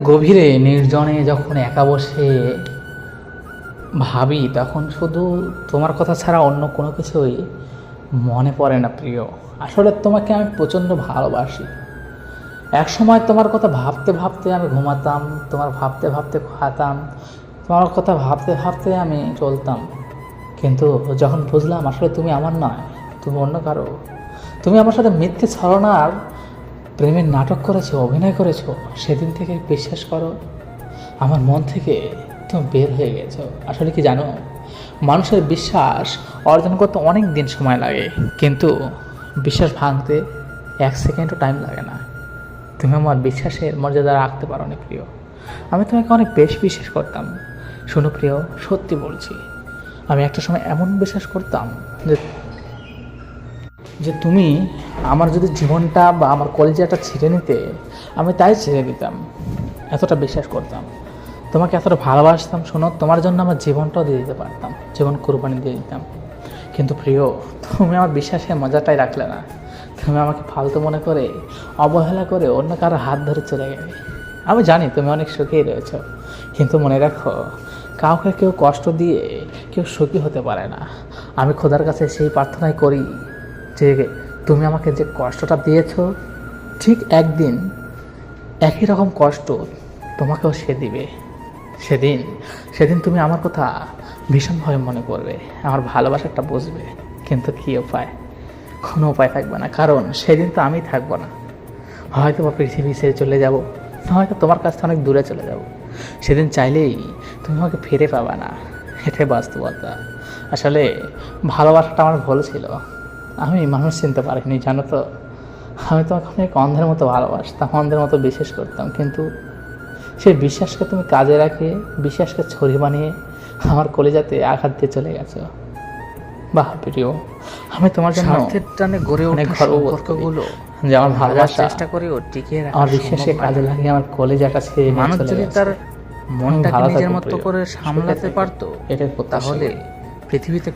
গভীরে নির্জনে যখন একা বসে ভাবি তখন শুধু তোমার কথা ছাড়া অন্য কোনো কিছুই মনে পড়ে না প্রিয়। আসলে তোমাকে আমি প্রচণ্ড ভালোবাসি। এক সময় তোমার কথা ভাবতে ভাবতে আমি ঘুমাতাম, তোমার ভাবতে ভাবতে খাতাম, তোমার কথা ভাবতে ভাবতে আমি চলতাম। কিন্তু যখন বুঝলাম আসলে তুমি আমার নয়, তুমি অন্য কারো, তুমি আমার সাথে মিথ্যে ছলনার প্রেমের নাটক করেছো, অভিনয় করেছো, সেদিন থেকে বিশ্বাস করো আমার মন থেকে তুমি বের হয়ে গেছো। আসলে কি জানো, মানুষের বিশ্বাস অর্জন করতে অনেক দিন সময় লাগে, কিন্তু বিশ্বাস ভাঙতে 1 সেকেন্ডও টাইম লাগে না। তুমি আমার বিশ্বাসের মর্যাদা রাখতে পারো না প্রিয়। আমি তোমাকে অনেক বেশি বিশ্বাস করতাম। শোনো প্রিয়, সত্যি বলছি, আমি একটা সময় এমন বিশ্বাস করতাম যে যে তুমি আমার যদি জীবনটা বা আমার কলেজাটা ছিঁড়ে নিতে, আমি তাই ছেড়ে দিতাম। এতটা বিশ্বাস করতাম, তোমাকে এতটা ভালোবাসতাম। শোনো, তোমার জন্য আমার জীবনটাও দিয়ে দিতে পারতাম, জীবন কোরবানি দিয়ে দিতাম। কিন্তু প্রিয়, তুমি আমার বিশ্বাসের মজাটাই রাখলে না। তুমি আমাকে ফালতু মনে করে, অবহেলা করে অন্য কারো হাত ধরে চলে গেলে। আমি জানি তুমি অনেক সুখেই রয়েছো, কিন্তু মনে রাখো, কাউকে কেউ কষ্ট দিয়ে কেউ সুখী হতে পারে না। আমি খোদার কাছে সেই প্রার্থনাই করি যে তুমি আমাকে যে কষ্টটা দিয়েছো, ঠিক একদিন একই রকম কষ্ট তোমাকেও সে দিবে। সেদিন সেদিন তুমি আমার কথা ভীষণভাবে মনে করবে, আমার ভালোবাসাটা বুঝবে। কিন্তু কী উপায়? কোনো উপায় থাকবে না, কারণ সেদিন তো আমি থাকবো না। হয়তো বা পৃথিবী ছেড়ে চলে যাব, হয়তো তোমার কাছ থেকে অনেক দূরে চলে যাব। সেদিন চাইলেই তুমি আমাকে ফিরে পাবে না। এটাই বাস্তবতা। আসলে ভালোবাসাটা আমার ভুল ছিল, আমি মানুষ চিনতে পারিনি, জানো তো। আমি তোমাকে অনেক অন্ধের মতো ভালোবাসতাম, অন্ধের মতো বিশ্বাস করতাম, কিন্তু সেই বিশ্বাসকে তুমি কাজে রাখে, বিশ্বাসকে ছড়ি বানিয়ে আমার কলিজাতে আঘাত দিয়ে চলে গেছো। বাহ প্রিয়, আমি তোমার জন্য স্বার্থের টানে গড়ে অনেক ওঠা সম্পর্কগুলো, সম্পর্কগুলো যে আমার ভালোবাসা চেষ্টা করেও টিকিয়ে রাখা আমার বিশ্বাসকে সম্ভব কাজে নয়। লাগিয়ে আমার কলেজাটা ছেড়ে নিয়ে মানুষ চলে যদি গেছে। তার মনটাকে ভালো নিজের থাকো মতো প্রিয়, করে সুখে সামলাতে থেকো, পারতো, এটাই প্রত্যাশা তাহলে করি। পৃথিবীতে